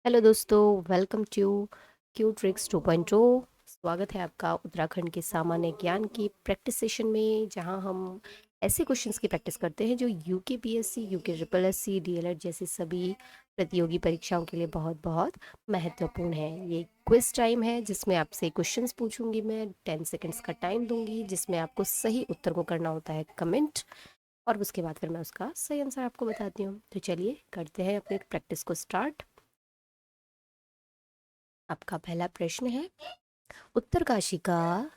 Hello दोस्तों, welcome to Q tricks 2.0। स्वागत है आपका उत्तराखंड के सामान्य ज्ञान की प्रैक्टिस सेशन में, जहां हम ऐसे क्वेश्चंस की प्रैक्टिस करते हैं जो UK PSC, UK triple SC, DElEd जैसी सभी प्रतियोगी परीक्षाओं के लिए बहुत बहुत महत्वपूर्ण है। ये क्विज टाइम है जिसमें आपसे क्वेश्चंस पूछूंगी। मैं 10 सेकंड्स का टाइम दूंगी जिसमें आपको सही उत्तर को करना होता है कमेंट, और उसके बाद फिर मैं उसका सही आंसर आपको बताती हूँ। तो चलिए करते हैं अपनी प्रैक्टिस को स्टार्ट। आपका पहला प्रश्न है, उत्तरकाशी का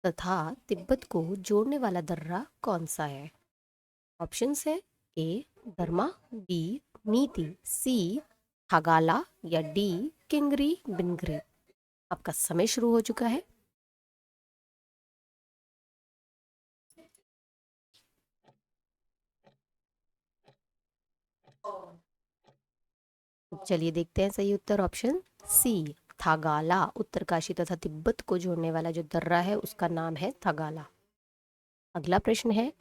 तथा तिब्बत को जोड़ने वाला दर्रा कौन सा है? ऑप्शंस है ए धर्मा, बी नीति, सी थागाला या डी किंगरी बिनगरी। आपका समय शुरू हो चुका है। चलिए देखते हैं सही उत्तर। ऑप्शन सी थागाला, उत्तरकाशी तथा तिब्बत को जोड़ने वाला जो दर्रा है उसका नाम है थागाला। अगला प्रश्न है,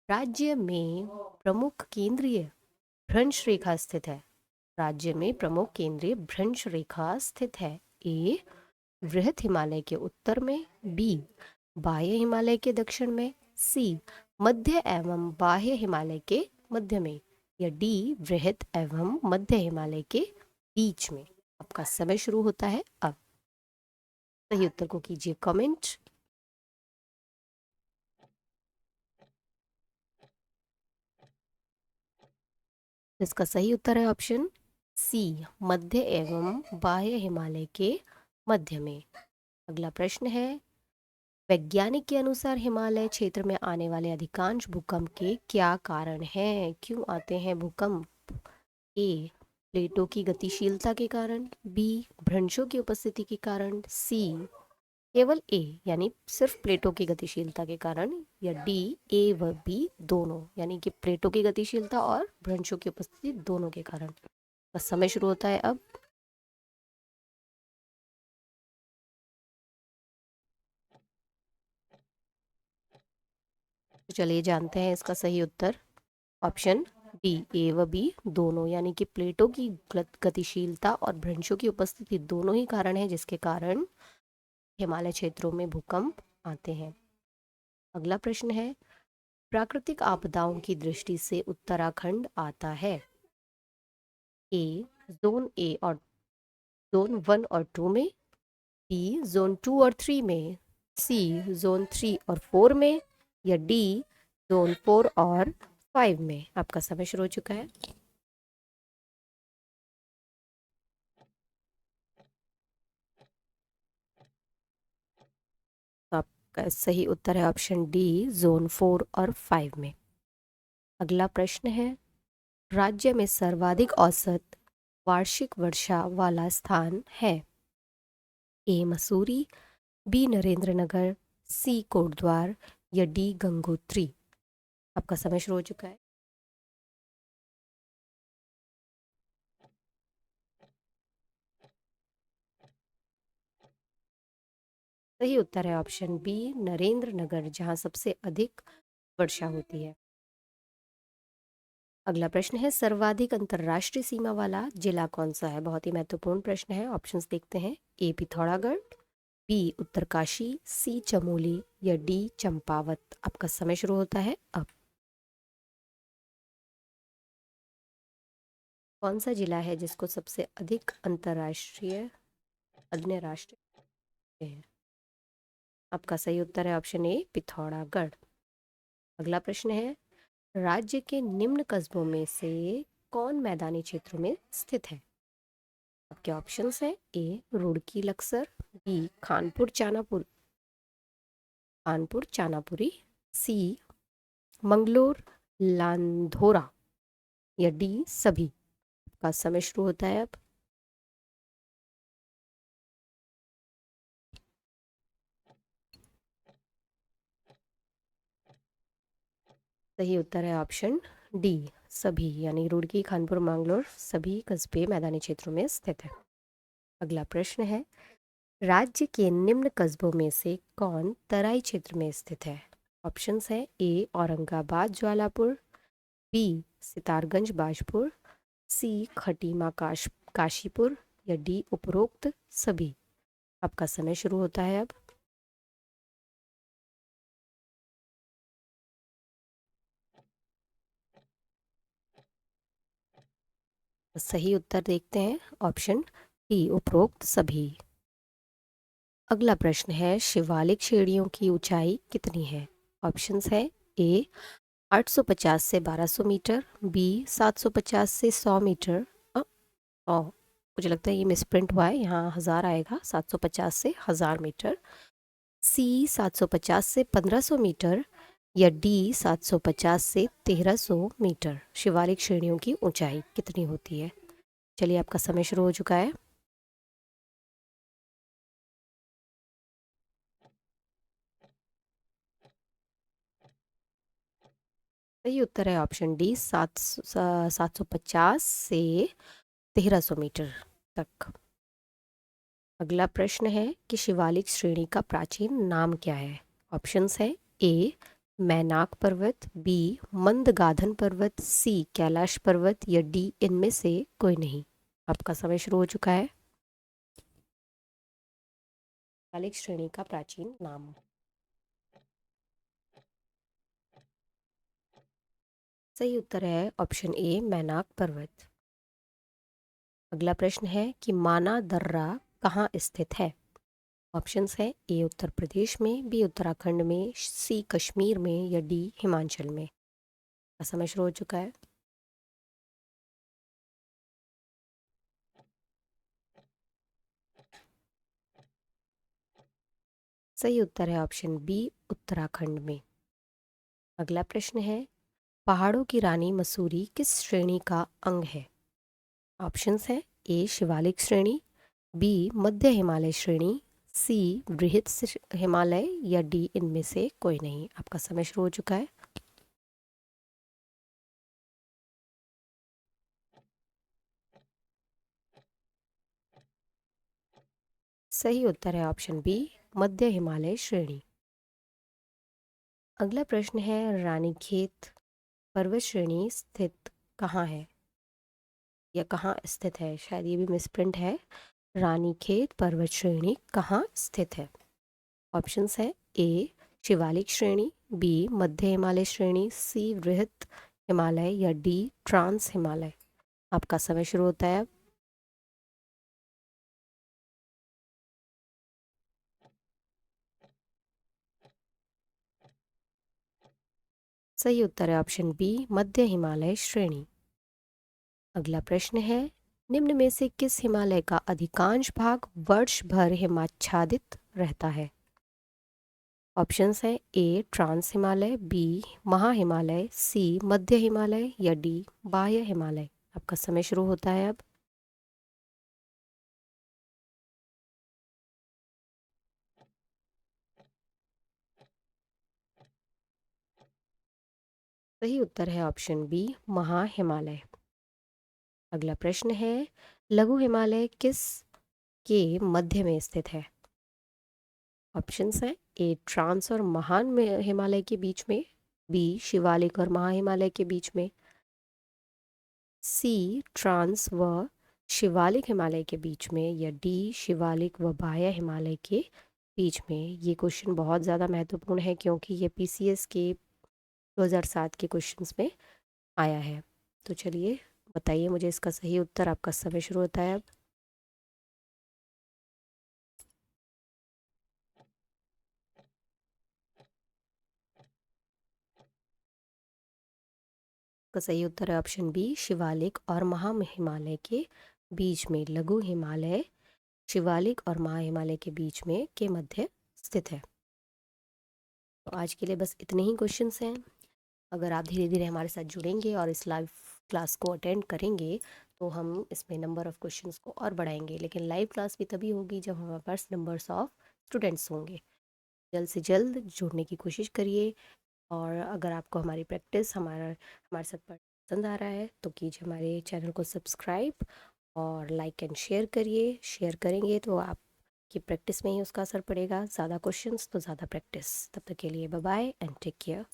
राज्य में प्रमुख केंद्रीय भ्रंश रेखा स्थित है। राज्य में प्रमुख केंद्रीय भ्रंश रेखा स्थित है। ए वृहत हिमालय के उत्तर में, बी बाह्य हिमालय के दक्षिण में, सी मध्य एवं बाह्य हिमालय के मध्य में, या डी वृहत एवं मध्य हिमालय के बीच में। आपका समय शुरू होता है अब। सही उत्तर को कीजिए कमेंट। इसका सही उत्तर है ऑप्शन सी मध्य एवं बाह्य हिमालय के मध्य में। अगला प्रश्न है, वैज्ञानिक के अनुसार हिमालय क्षेत्र में आने वाले अधिकांश भूकंप के क्या कारण हैं? क्यों आते हैं भूकंप? ए प्लेटों की गतिशीलता के कारण, बी भ्रंशों की उपस्थिति के कारण, सी केवल ए यानी सिर्फ प्लेटों की गतिशीलता के कारण, या डी ए व बी दोनों यानी कि प्लेटों की गतिशीलता और भ्रंशों की उपस्थिति दोनों के कारण। बस समय शुरू होता है अब। तो चलिए जानते हैं इसका सही उत्तर। ऑप्शन डी ए व बी दोनों यानी कि प्लेटों की गतिशीलता और भ्रंशों की उपस्थिति दोनों ही कारण है जिसके कारण हिमालय क्षेत्रों में भूकंप आते हैं। अगला प्रश्न है, प्राकृतिक आपदाओं की दृष्टि से उत्तराखंड आता है। ए जोन ए और जोन 1 और 2 में, बी जोन 2 और 3 में, सी जोन 3 और 4 में, या डी जोन 4 और 5 में। आपका समय शुरू हो चुका है। तो आपका सही उत्तर है ऑप्शन डी जोन 4 और 5 में। अगला प्रश्न है, राज्य में सर्वाधिक औसत वार्षिक वर्षा वाला स्थान है। ए मसूरी, बी नरेंद्रनगर, सी कोटद्वार, या डी गंगोत्री। आपका समय शुरू हो चुका है। सही उत्तर है ऑप्शन बी नरेंद्रनगर, जहां सबसे अधिक वर्षा होती है। अगला प्रश्न है, सर्वाधिक अंतर्राष्ट्रीय सीमा वाला जिला कौन सा है? बहुत ही महत्वपूर्ण प्रश्न है। ऑप्शंस देखते हैं। ए पिथौरागढ़, बी उत्तरकाशी, सी चमोली, या डी चंपावत। आपका समय शुरू होता है अब। कौन सा जिला है जिसको सबसे अधिक अंतर्राष्ट्रीय अन्य राष्ट्रीय है? आपका सही उत्तर है ऑप्शन ए पिथौरागढ़। अगला प्रश्न है, राज्य के निम्न कस्बों में से कौन मैदानी क्षेत्रों में स्थित है? आपके ऑप्शंस हैं। ए रुड़की लक्सर, बी कानपुर चानापुरी, सी मंगलोर लांधोरा, या डी सभी। का समय शुरू होता है अब। सही उत्तर है ऑप्शन डी सभी, यानी रुड़की कानपुर मंगलोर सभी कस्बे मैदानी क्षेत्रों में स्थित है। अगला प्रश्न है, राज्य के निम्न कस्बों में से कौन तराई क्षेत्र में स्थित है? ऑप्शंस है। ए औरंगाबाद ज्वालापुर, बी सितारगंज बाजपुर, सी खटीमा काशीपुर, या डी उपरोक्त सभी। आपका समय शुरू होता है अब। सही उत्तर देखते हैं, ऑप्शन डी उपरोक्त सभी। अगला प्रश्न है, शिवालिक श्रेणियों की ऊंचाई कितनी है? ऑप्शंस है ए 850 से 1200 मीटर, बी 750 से 100 मीटर, मुझे लगता है ये मिसप्रिंट हुआ है, यहाँ 1000 आएगा, 750 से 1000 मीटर, सी 750 से 1500 मीटर, या डी 750 से 1300 मीटर। शिवालिक श्रेणियों की ऊंचाई कितनी होती है? चलिए, आपका समय शुरू हो चुका है। सही उत्तर है ऑप्शन डी 750 से 1300 मीटर तक। अगला प्रश्न है कि शिवालिक श्रेणी का प्राचीन नाम क्या है? ऑप्शंस है ए मैनाक पर्वत, बी मंदगाधन पर्वत, सी कैलाश पर्वत, या डी इनमें से कोई नहीं। आपका समय शुरू हो चुका है। शिवालिक श्रेणी का प्राचीन नाम। सही उत्तर है ऑप्शन ए मैनाक पर्वत। अगला प्रश्न है कि माना दर्रा कहाँ स्थित है? ऑप्शंस है ए उत्तर प्रदेश में, बी उत्तराखंड में, सी कश्मीर में, या डी हिमाचल में। का समय शुरू हो चुका है। सही उत्तर है ऑप्शन बी उत्तराखंड में। अगला प्रश्न है, पहाड़ों की रानी मसूरी किस श्रेणी का अंग है? ऑप्शंस है ए शिवालिक श्रेणी, बी मध्य हिमालय श्रेणी, सी बृहद हिमालय, या डी इनमें से कोई नहीं। आपका समय शुरू हो चुका है। सही उत्तर है ऑप्शन बी मध्य हिमालय श्रेणी। अगला प्रश्न है, रानीखेत पर्वत श्रेणी स्थित कहाँ है या कहाँ स्थित है? शायद ये भी मिसप्रिंट है। रानीखेत पर्वत श्रेणी कहाँ स्थित है? ऑप्शंस है ए शिवालिक श्रेणी, बी मध्य हिमालय श्रेणी, सी बृहत हिमालय, या डी ट्रांस हिमालय। आपका समय शुरू होता है अब। सही उत्तर है ऑप्शन बी मध्य हिमालय श्रेणी। अगला प्रश्न है, निम्न में से किस हिमालय का अधिकांश भाग वर्ष भर हिमाच्छादित रहता है? ऑप्शंस है ए ट्रांस हिमालय, बी महा हिमालय, सी मध्य हिमालय, या डी बाह्य हिमालय। आपका समय शुरू होता है अब। सही उत्तर है ऑप्शन बी महा हिमालय। अगला प्रश्न है, लघु हिमालय किस के मध्य में स्थित है? ऑप्शंस हैं ए ट्रांस और महान में हिमालय के बीच में, बी शिवालिक और महा हिमालय के बीच में, सी ट्रांस व शिवालिक हिमालय के बीच में, या डी शिवालिक व बाह्य हिमालय के बीच में। ये क्वेश्चन बहुत ज़्यादा महत्वपूर्ण है क्योंकि ये पीसीएस के 2007 के क्वेश्चंस में आया है। तो चलिए, बताइए मुझे इसका सही उत्तर। आपका समय शुरू होता है अब। का सही उत्तर है ऑप्शन बी शिवालिक और महा हिमालय के बीच में। लघु हिमालय शिवालिक और महा हिमालय के बीच में के मध्य स्थित है। तो आज के लिए बस इतने ही क्वेश्चंस हैं। अगर आप धीरे धीरे हमारे साथ जुड़ेंगे और इस लाइव क्लास को अटेंड करेंगे तो हम इसमें नंबर ऑफ़ क्वेश्चंस को और बढ़ाएंगे। लेकिन लाइव क्लास भी तभी होगी जब हमारे पास नंबर्स ऑफ स्टूडेंट्स होंगे। जल्द से जल्द जुड़ने की कोशिश करिए। और अगर आपको हमारी प्रैक्टिस हमारे साथ पसंद आ रहा है तो कीजिए हमारे चैनल को सब्सक्राइब और लाइक एंड शेयर करिए। शेयर करेंगे तो आपकी प्रैक्टिस में ही उसका असर पड़ेगा। ज़्यादा क्वेश्चंस तो ज़्यादा प्रैक्टिस। तब तक के लिए bye bye and take care.